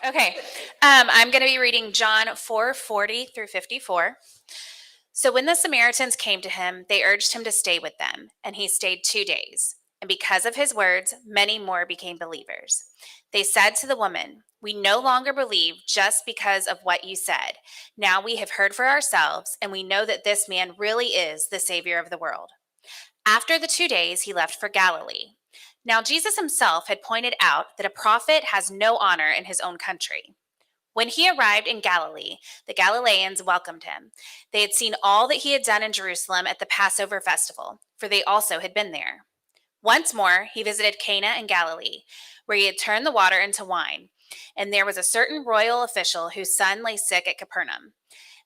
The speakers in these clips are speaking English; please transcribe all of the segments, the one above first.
Okay. I'm going to be reading John 4:40 through 54. So when the Samaritans came to him, they urged him to stay with them, and he stayed 2 days. And because of his words, many more became believers. They said to the woman, "We no longer believe just because of what you said. Now we have heard for ourselves, and we know that this man really is the Savior of the world." After the 2 days, he left for Galilee. Now, Jesus himself had pointed out that a prophet has no honor in his own country. When he arrived in Galilee, the Galileans welcomed him. They had seen all that he had done in Jerusalem at the Passover festival, for they also had been there. Once more, he visited Cana in Galilee, where he had turned the water into wine. And there was a certain royal official whose son lay sick at Capernaum.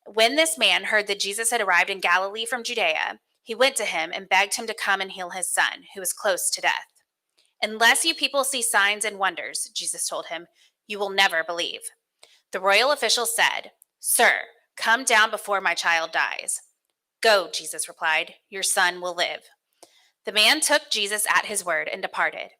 When this man heard that Jesus had arrived in Galilee from Judea, he went to him and begged him to come and heal his son, who was close to death. "Unless you people see signs and wonders," Jesus told him, "you will never believe." The royal official said, "Sir, come down before my child dies." "Go," Jesus replied, "your son will live." The man took Jesus at his word and departed.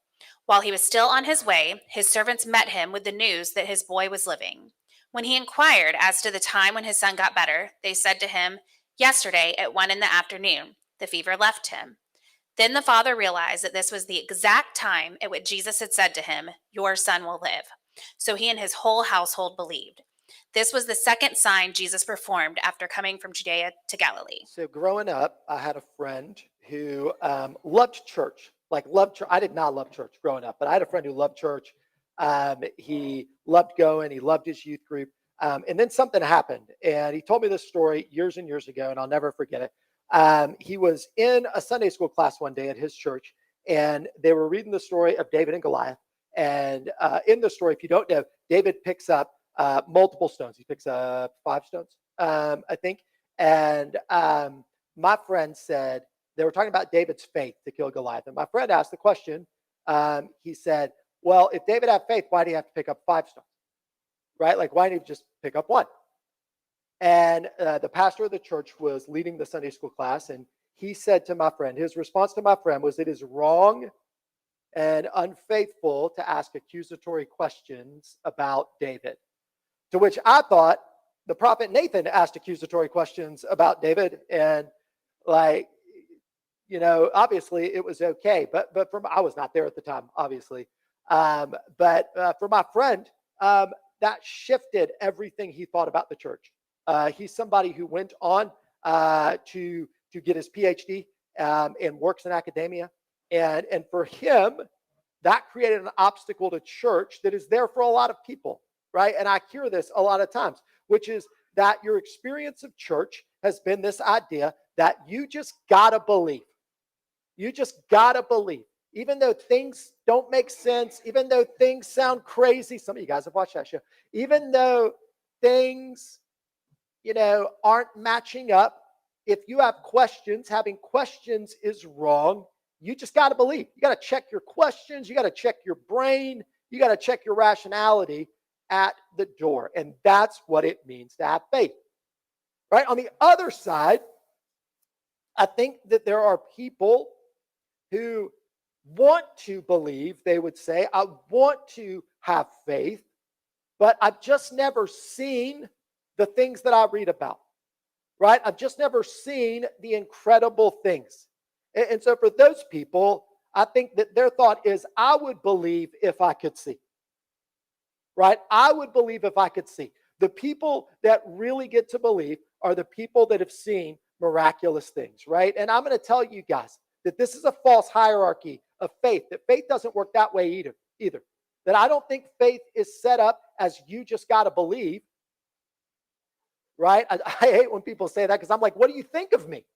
While he was still on his way, his servants met him with the news that his boy was living. When he inquired as to the time when his son got better, they said to him, "Yesterday at 1 in the afternoon, the fever left him." Then the father realized that this was the exact time at which Jesus had said to him, "Your son will live." So he and his whole household believed. This was the second sign Jesus performed after coming from Judea to Galilee. So growing up, I had a friend who loved church. Like loved church. I did not love church growing up, but I had a friend who loved church. He loved going. He loved his youth group. And then something happened, and he told me this story years and years ago, and I'll never forget it. He was in a Sunday school class one day at his church, and they were reading the story of David and Goliath. And in the story, if you don't know, David picks up multiple stones. He picks up 5 stones, I think, and my friend said they were talking about David's faith to kill Goliath. And my friend asked the question. He said, "Well, if David had faith, why do you have to pick up 5 stones? Right? Like, why didn't he just pick up one?" And the pastor of the church was leading the Sunday school class. And he said to my friend, his response to my friend was, "It is wrong and unfaithful to ask accusatory questions about David." To which I thought the prophet Nathan asked accusatory questions about David, and like, obviously it was okay. But from I was not there at the time, obviously. But for my friend, that shifted everything he thought about the church. He's somebody who went on to get his PhD and works in academia, and for him, that created an obstacle to church that is there for a lot of people, right? And I hear this a lot of times, which is that your experience of church has been this idea that you just gotta believe. You just gotta believe. Even though things don't make sense, even though things sound crazy, some of you guys have watched that show, even though things, aren't matching up, if you have questions, having questions is wrong. You just got to believe. You got to check your questions. You got to check your brain. You got to check your rationality at the door. And that's what it means to have faith. Right? On the other side, I think that there are people who want to believe, they would say, "I want to have faith, but I've just never seen the things that I read about." Right? I've just never seen the incredible things. And so for those people, I think that their thought is, "I would believe if I could see." Right? I would believe if I could see. The people that really get to believe are the people that have seen miraculous things, right? And I'm going to tell you guys that this is a false hierarchy of faith, that faith doesn't work that way either. That I don't think faith is set up as you just got to believe, right? I hate when people say that because I'm like, what do you think of me?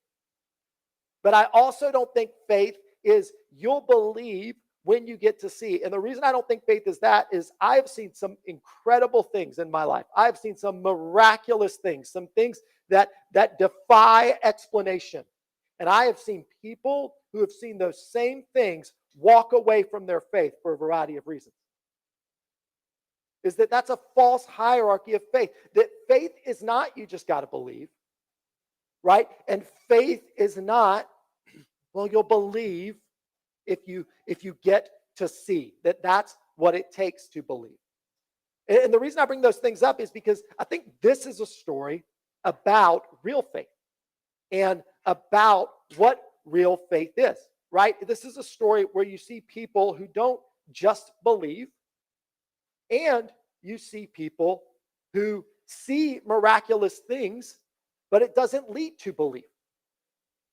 But I also don't think faith is you'll believe when you get to see. And the reason I don't think faith is that is I have seen some incredible things in my life. I've seen some miraculous things, some things that defy explanation. And I have seen people who have seen those same things walk away from their faith for a variety of reasons. Is that's a false hierarchy of faith. That faith is not you just got to believe, right? And faith is not, well, you'll believe if you get to see. That's what it takes to believe. And the reason I bring those things up is because I think this is a story about real faith and about what real faith is, right? This is a story where you see people who don't just believe, and you see people who see miraculous things, but it doesn't lead to belief.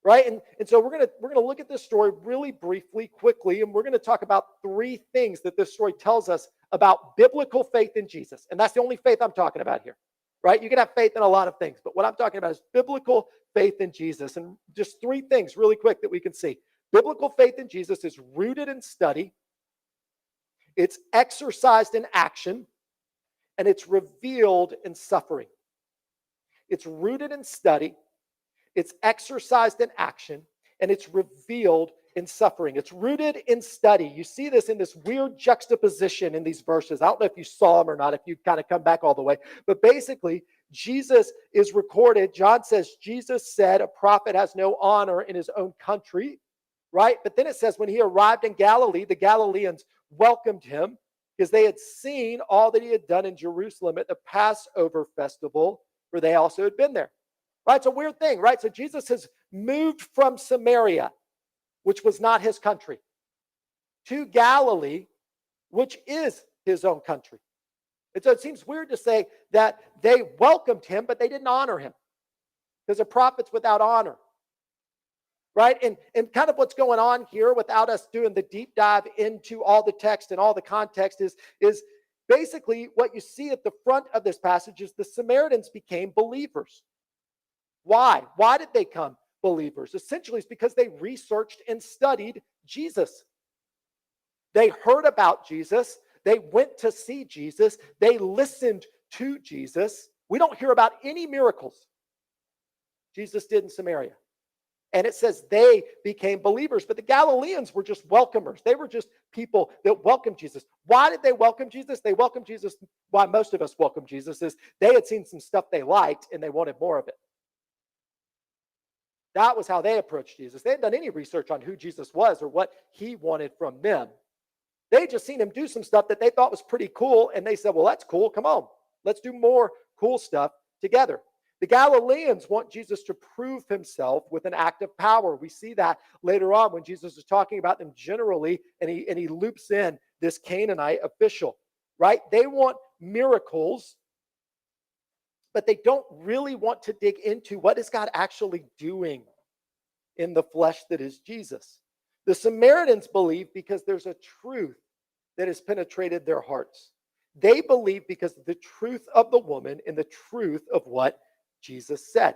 Right? And so we're gonna look at this story really briefly, quickly, and we're gonna talk about three things that this story tells us about biblical faith in Jesus. And that's the only faith I'm talking about here. Right? You can have faith in a lot of things, but what I'm talking about is biblical faith in Jesus. And just three things really quick that we can see. Biblical faith in Jesus is rooted in study, it's exercised in action, and it's revealed in suffering. It's rooted in study, it's exercised in action, and it's revealed in suffering. It's rooted in study. You see this in this weird juxtaposition in these verses. I don't know if you saw them or not, if you kind of come back all the way. But basically, Jesus is recorded. John says, Jesus said, a prophet has no honor in his own country, right? But then it says, when he arrived in Galilee, the Galileans welcomed him because they had seen all that he had done in Jerusalem at the Passover festival, for they also had been there. Right? It's a weird thing, right? So Jesus has moved from Samaria, which was not his country, to Galilee, which is his own country. And so it seems weird to say that they welcomed him, but they didn't honor him, because a prophet's without honor. Right? And kind of what's going on here, without us doing the deep dive into all the text and all the context, is basically what you see at the front of this passage is the Samaritans became believers. Why? Why did they come believers? Essentially, it's because they researched and studied Jesus. They heard about Jesus. They went to see Jesus. They listened to Jesus. We don't hear about any miracles Jesus did in Samaria. And it says they became believers. But the Galileans were just welcomers. They were just people that welcomed Jesus. Why did they welcome Jesus? They welcomed Jesus. Why most of us welcome Jesus is they had seen some stuff they liked and they wanted more of it. That was how they approached Jesus. They hadn't done any research on who Jesus was or what he wanted from them. They just seen him do some stuff that they thought was pretty cool, and they said, well, that's cool. Come on, let's do more cool stuff together. The Galileans want Jesus to prove himself with an act of power. We see that later on when Jesus is talking about them generally, and he loops in this Canaanite official, right? They want miracles, but they don't really want to dig into what is God actually doing in the flesh that is Jesus. The Samaritans believe because there's a truth that has penetrated their hearts. They believe because of the truth of the woman and the truth of what Jesus said.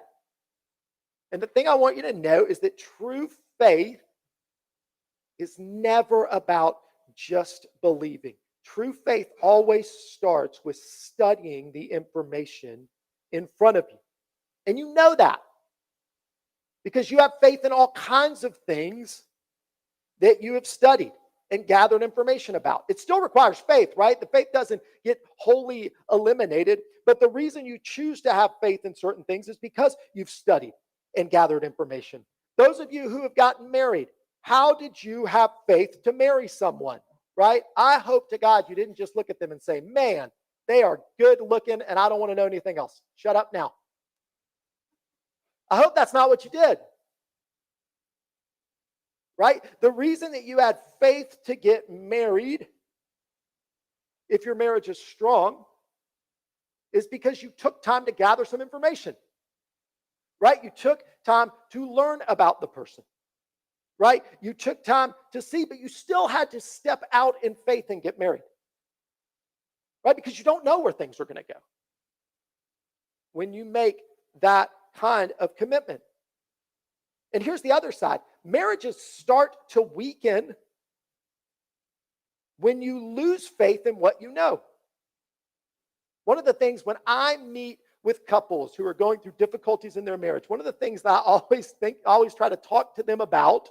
And the thing I want you to know is that true faith is never about just believing. True faith always starts with studying the information in front of you. And you know that because you have faith in all kinds of things that you have studied and gathered information about. It still requires faith, right? The faith doesn't get wholly eliminated, but the reason you choose to have faith in certain things is because you've studied and gathered information. Those of you who have gotten married, how did you have faith to marry someone, right? I hope to God you didn't just look at them and say, man, they are good looking and I don't want to know anything else. Shut up now. I hope that's not what you did. Right? The reason that you had faith to get married, if your marriage is strong, is because you took time to gather some information. Right? You took time to learn about the person. Right? You took time to see, but you still had to step out in faith and get married. Right? Because you don't know where things are going to go when you make that kind of commitment. And here's the other side. Marriages start to weaken when you lose faith in what you know. One of the things when I meet with couples who are going through difficulties in their marriage, one of the things that I always try to talk to them about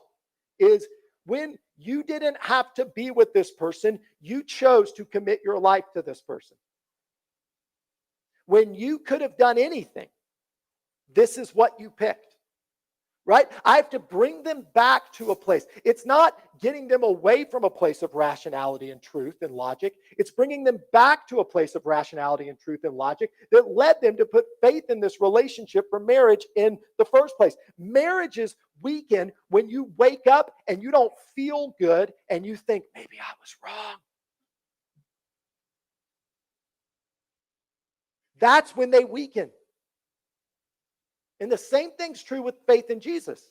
is when you didn't have to be with this person, you chose to commit your life to this person. When you could have done anything, this is what you picked. right? I have to bring them back to a place. It's not getting them away from a place of rationality and truth and logic. It's bringing them back to a place of rationality and truth and logic that led them to put faith in this relationship for marriage in the first place. Marriages weaken when you wake up and you don't feel good and you think, maybe I was wrong. That's when they weaken. And the same thing's true with faith in Jesus,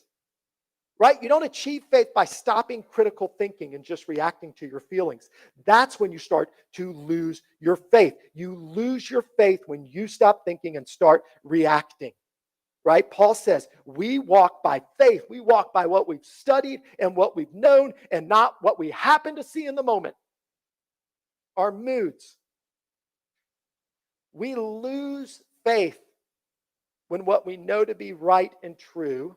right? You don't achieve faith by stopping critical thinking and just reacting to your feelings. That's when you start to lose your faith. You lose your faith when you stop thinking and start reacting, right? Paul says, we walk by faith. We walk by what we've studied and what we've known and not what we happen to see in the moment. Our moods. We lose faith when what we know to be right and true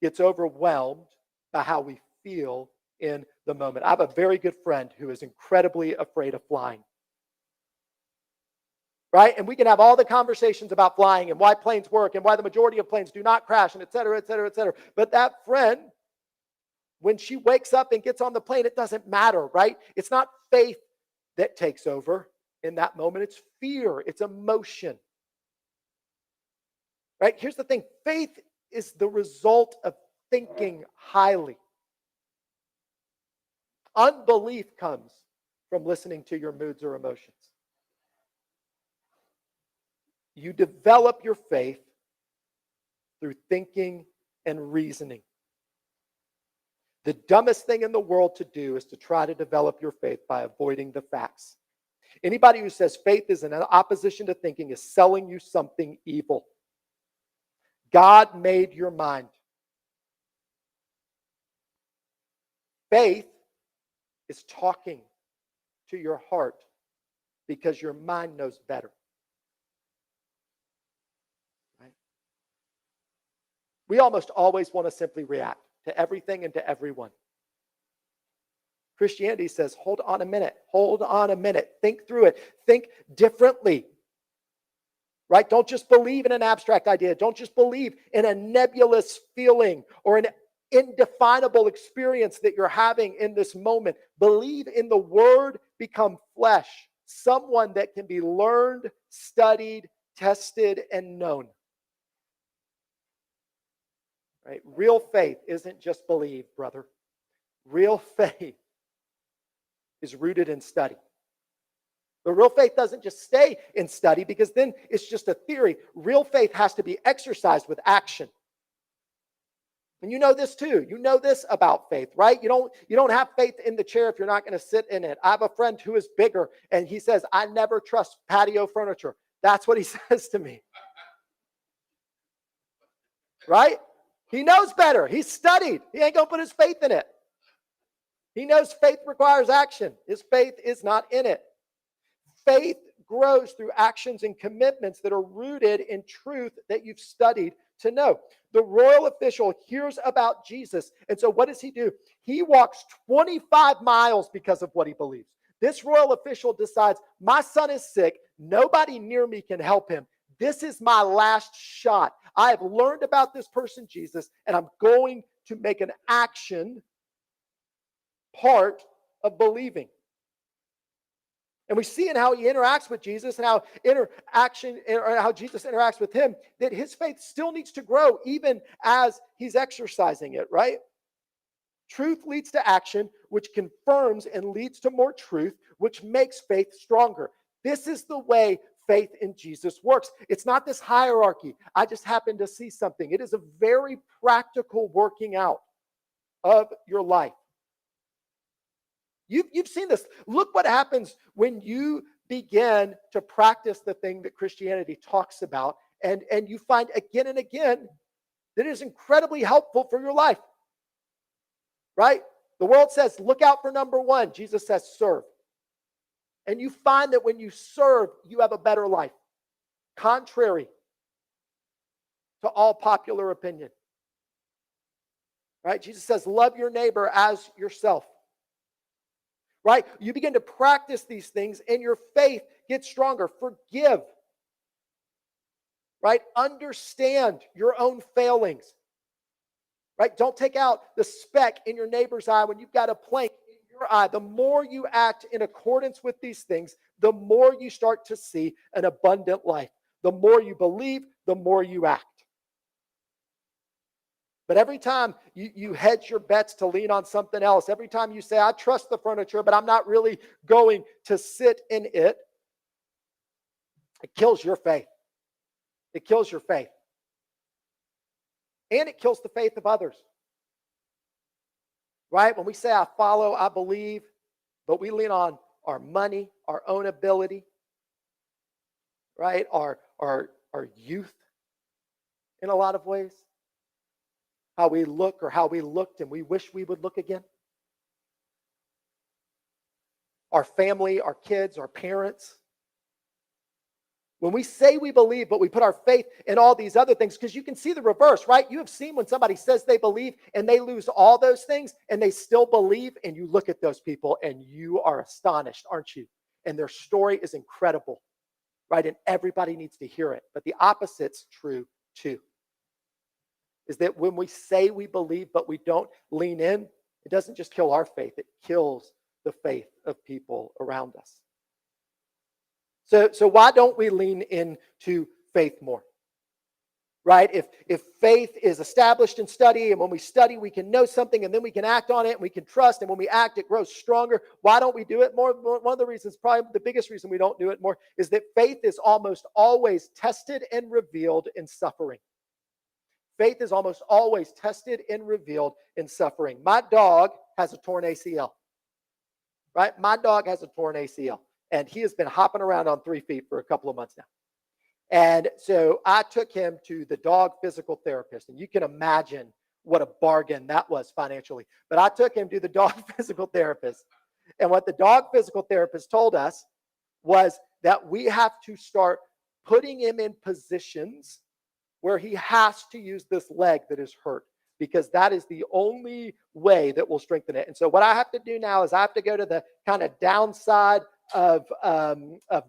gets overwhelmed by how we feel in the moment. I have a very good friend who is incredibly afraid of flying. Right? And we can have all the conversations about flying and why planes work and why the majority of planes do not crash and et cetera, et cetera, et cetera. But that friend, when she wakes up and gets on the plane, it doesn't matter, right? It's not faith that takes over in that moment. It's fear. It's emotion. Right? Here's the thing. Faith is the result of thinking highly. Unbelief comes from listening to your moods or emotions. You develop your faith through thinking and reasoning. The dumbest thing in the world to do is to try to develop your faith by avoiding the facts. Anybody who says faith is in opposition to thinking is selling you something evil. God made your mind. Faith is talking to your heart because your mind knows better. Right? We almost always want to simply react to everything and to everyone. Christianity says, hold on a minute, think through it, think differently. Right? Don't just believe in an abstract idea. Don't just believe in a nebulous feeling or an indefinable experience that you're having in this moment. Believe in the Word become flesh, someone that can be learned, studied, tested, and known. Right? Real faith isn't just believe, brother. Real faith is rooted in study. But real faith doesn't just stay in study because then it's just a theory. Real faith has to be exercised with action. And you know this too. You know this about faith, right? You don't have faith in the chair if you're not going to sit in it. I have a friend who is bigger and he says, I never trust patio furniture. That's what he says to me. Right? He knows better. He's studied. He ain't going to put his faith in it. He knows faith requires action. His faith is not in it. Faith grows through actions and commitments that are rooted in truth that you've studied to know. The royal official hears about Jesus. And so what does he do? He walks 25 miles because of what he believes. This royal official decides, my son is sick. Nobody near me can help him. This is my last shot. I have learned about this person, Jesus, and I'm going to make an action part of believing. And we see in how he interacts with Jesus and how Jesus interacts with him that his faith still needs to grow even as he's exercising it, right? Truth leads to action, which confirms and leads to more truth, which makes faith stronger. This is the way faith in Jesus works. It's not this hierarchy. I just happen to see something. It is a very practical working out of your life. You've seen this. Look what happens when you begin to practice the thing that Christianity talks about, and you find again and again that it is incredibly helpful for your life. Right? The world says, look out for number one. Jesus says, serve. And you find that when you serve, you have a better life, contrary to all popular opinion. Right? Jesus says, love your neighbor as yourself. Right? You begin to practice these things and your faith gets stronger. Forgive. Right? Understand your own failings. right? Don't take out the speck in your neighbor's eye when you've got a plank in your eye. The more you act in accordance with these things, the more you start to see an abundant life. The more you believe, the more you act. But every time you hedge your bets to lean on something else, every time you say, I trust the furniture, but I'm not really going to sit in it, it kills your faith. It kills your faith. And it kills the faith of others. Right? When we say, I follow, I believe, but we lean on our money, our own ability, right? Our youth in a lot of ways. How we look or how we looked and we wish we would look again. Our family, our kids, our parents. When we say we believe, but we put our faith in all these other things, because you can see the reverse, right? You have seen when somebody says they believe and they lose all those things and they still believe, and you look at those people and you are astonished, aren't you? And their story is incredible, right? And everybody needs to hear it. But the opposite's true too. Is that when we say we believe, but we don't lean in, it doesn't just kill our faith, it kills the faith of people around us. So why don't we lean into faith more? Right? If faith is established in study, and when we study, we can know something, and then we can act on it, and we can trust, and when we act, it grows stronger. Why don't we do it more? One of the reasons, probably the biggest reason we don't do it more, is that faith is almost always tested and revealed in suffering. Faith is almost always tested and revealed in suffering. My dog has a torn ACL. Right? My dog has a torn ACL. And he has been hopping around on 3 feet for a couple of months now. And so I took him to the dog physical therapist. And you can imagine what a bargain that was financially. But I took him to the dog physical therapist. And what the dog physical therapist told us was that we have to start putting him in positions where he has to use this leg that is hurt, because that is the only way that will strengthen it. And so what I have to do now is I have to go to the kind of downside of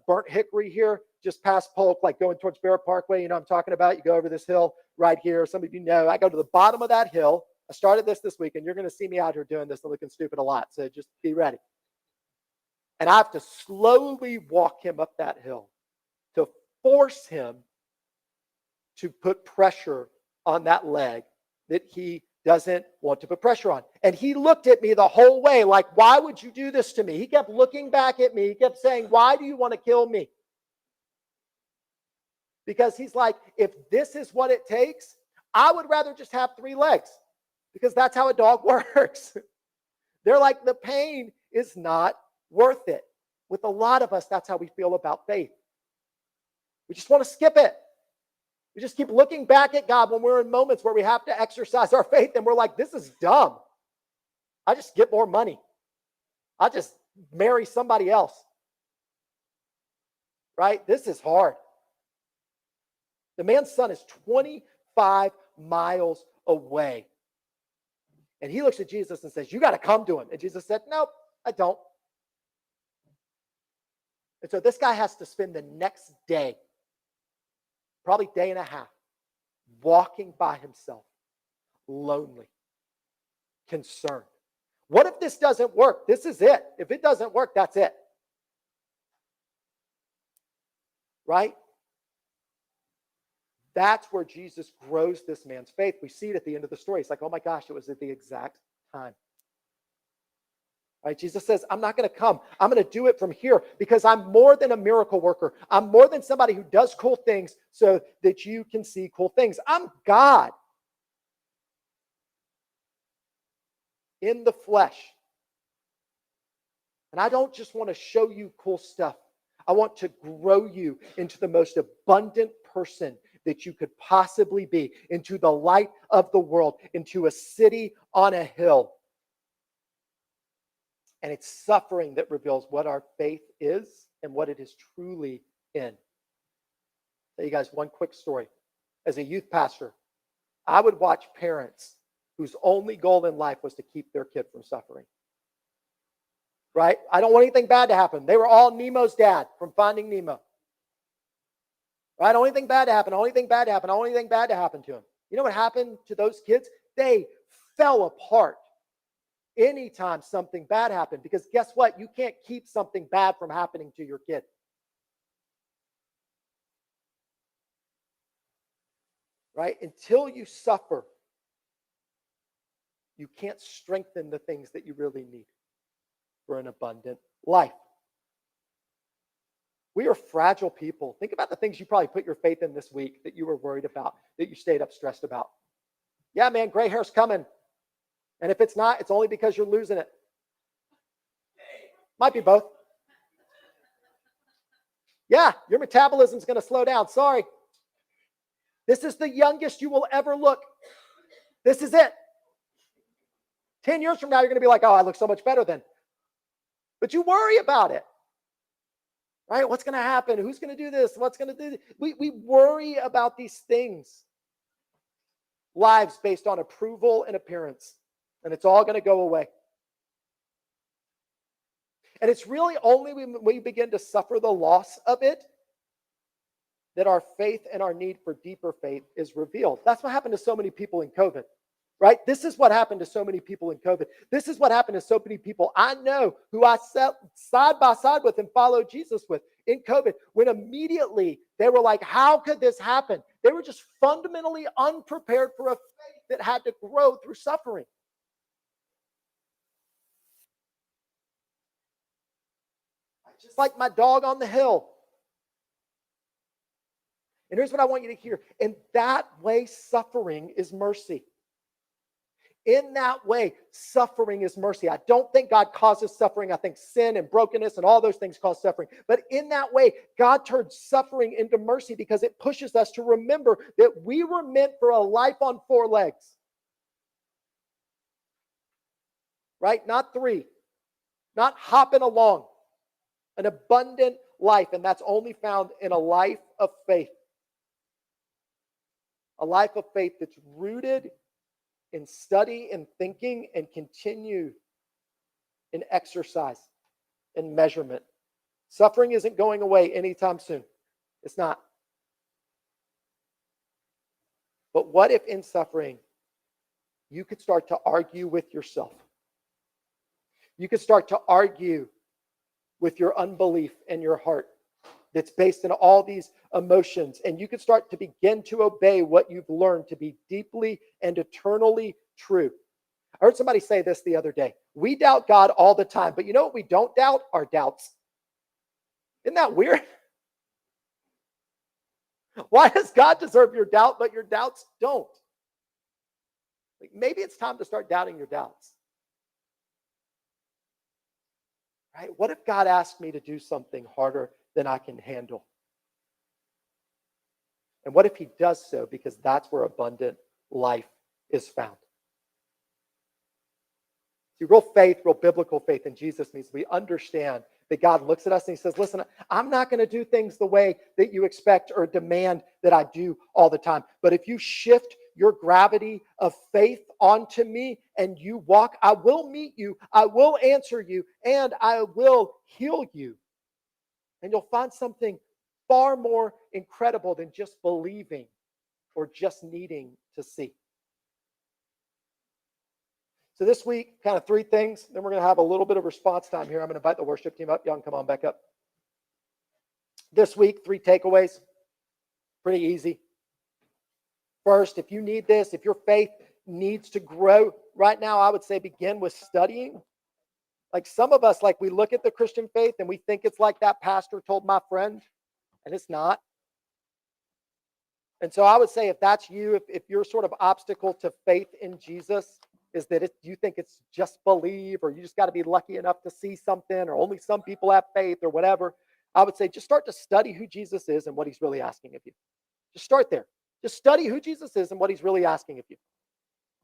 Burnt Hickory here, just past Polk, like going towards Bear Parkway. You know what I'm talking about? You go over this hill right here. Some of you know, I go to the bottom of that hill. I started this week, and you're going to see me out here doing this and looking stupid a lot. So just be ready. And I have to slowly walk him up that hill to force him to put pressure on that leg that he doesn't want to put pressure on. And he looked at me the whole way like, why would you do this to me? He kept looking back at me. He kept saying, why do you want to kill me? Because he's like, if this is what it takes, I would rather just have 3 legs, because that's how a dog works. They're like, the pain is not worth it. With a lot of us, that's how we feel about faith. We just want to skip it. We just keep looking back at God when we're in moments where we have to exercise our faith, and we're like, this is dumb. I just get more money. I just marry somebody else. Right? This is hard. The man's son is 25 miles away. And he looks at Jesus and says, you got to come to him. And Jesus said, nope, I don't. And so this guy has to spend the next day, probably day and a half, walking by himself, lonely, concerned. What if this doesn't work? This is it. If it doesn't work, that's it. Right? That's where Jesus grows this man's faith. We see it at the end of the story. It's like, oh my gosh, it was at the exact time. Right? Jesus says, I'm not going to come. I'm going to do it from here, because I'm more than a miracle worker. I'm more than somebody who does cool things so that you can see cool things. I'm God in the flesh. And I don't just want to show you cool stuff. I want to grow you into the most abundant person that you could possibly be, into the light of the world, into a city on a hill. And it's suffering that reveals what our faith is and what it is truly in. I'll tell you guys one quick story. As a youth pastor, I would watch parents whose only goal in life was to keep their kid from suffering. Right? I don't want anything bad to happen. They were all Nemo's dad from Finding Nemo. Right? I don't want anything bad to happen. I don't want anything bad to happen. I don't want anything bad to happen to him. You know what happened to those kids? They fell apart anytime something bad happened. Because guess what? You can't keep something bad from happening to your kid. Right? Until you suffer, you can't strengthen the things that you really need for an abundant life. We are fragile people. Think about the things you probably put your faith in this week that you were worried about, that you stayed up stressed about. Yeah, man, gray hair's coming. And if it's not, it's only because you're losing it. Might be both. Yeah, your metabolism's going to slow down. Sorry. This is the youngest you will ever look. This is it. 10 years from now, you're going to be like, oh, I look so much better then. But you worry about it. Right? What's going to happen? Who's going to do this? What's going to do this? We worry about these things. Lives based on approval and appearance. And it's all going to go away. And it's really only when we begin to suffer the loss of it that our faith and our need for deeper faith is revealed. That's what happened to so many people in COVID. Right? This is what happened to so many people in COVID. This is what happened to so many people I know who I sat side by side with and followed Jesus with in COVID, when immediately they were like, how could this happen? They were just fundamentally unprepared for a faith that had to grow through suffering. Just like my dog on the hill. And here's what I want you to hear. In that way, suffering is mercy. In that way, suffering is mercy. I don't think God causes suffering. I think sin and brokenness and all those things cause suffering. But in that way, God turns suffering into mercy because it pushes us to remember that we were meant for a life on 4 legs. Right? Not 3. Not hopping along. An abundant life. And that's only found in a life of faith. A life of faith that's rooted in study and thinking and continue in exercise and measurement. Suffering isn't going away anytime soon. It's not. But what if in suffering, you could start to argue with yourself? You could start to argue with your unbelief and your heart that's based in all these emotions. And you can start to begin to obey what you've learned to be deeply and eternally true. I heard somebody say this the other day. We doubt God all the time, but you know what we don't doubt? Our doubts. Isn't that weird? Why does God deserve your doubt, but your doubts don't? Maybe it's time to start doubting your doubts. Right? What if God asked me to do something harder than I can handle? And what if he does so? Because that's where abundant life is found. See, real faith, real biblical faith in Jesus means we understand that God looks at us and he says, listen, I'm not going to do things the way that you expect or demand that I do all the time. But if you shift your gravity of faith onto me and you walk, I will meet you, I will answer you, and I will heal you. And you'll find something far more incredible than just believing or just needing to see. So this week, kind of 3 things. Then we're going to have a little bit of response time here. I'm going to invite the worship team up. Y'all can come on back up. This week, 3 takeaways. Pretty easy. First, if you need this, if your faith needs to grow right now, I would say begin with studying. Like some of us, like we look at the Christian faith and we think it's like that pastor told my friend, and it's not. And so I would say if that's you, if your sort of obstacle to faith in Jesus is that you think it's just believe, or you just got to be lucky enough to see something, or only some people have faith or whatever, I would say just start to study who Jesus is and what he's really asking of you. Just start there. Just study who Jesus is and what he's really asking of you.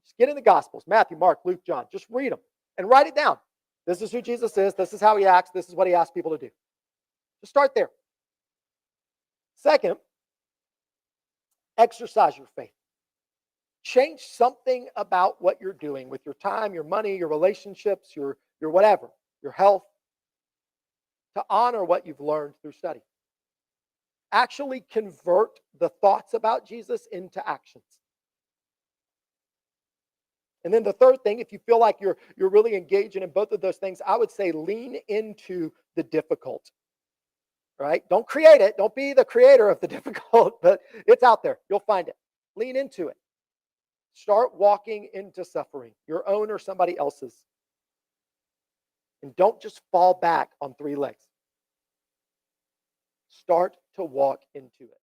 Just get in the Gospels, Matthew, Mark, Luke, John. Just read them and write it down. This is who Jesus is. This is how he acts. This is what he asks people to do. Just start there. Second, exercise your faith. Change something about what you're doing with your time, your money, your relationships, your whatever, your health, to honor what you've learned through study. Actually convert the thoughts about Jesus into actions. And then the third thing, if you feel like you're really engaging in both of those things, I would say lean into the difficult. Right? Don't create it. Don't be the creator of the difficult, but it's out there. You'll find it. Lean into it. Start walking into suffering, your own or somebody else's. And don't just fall back on three legs. Start to walk into it.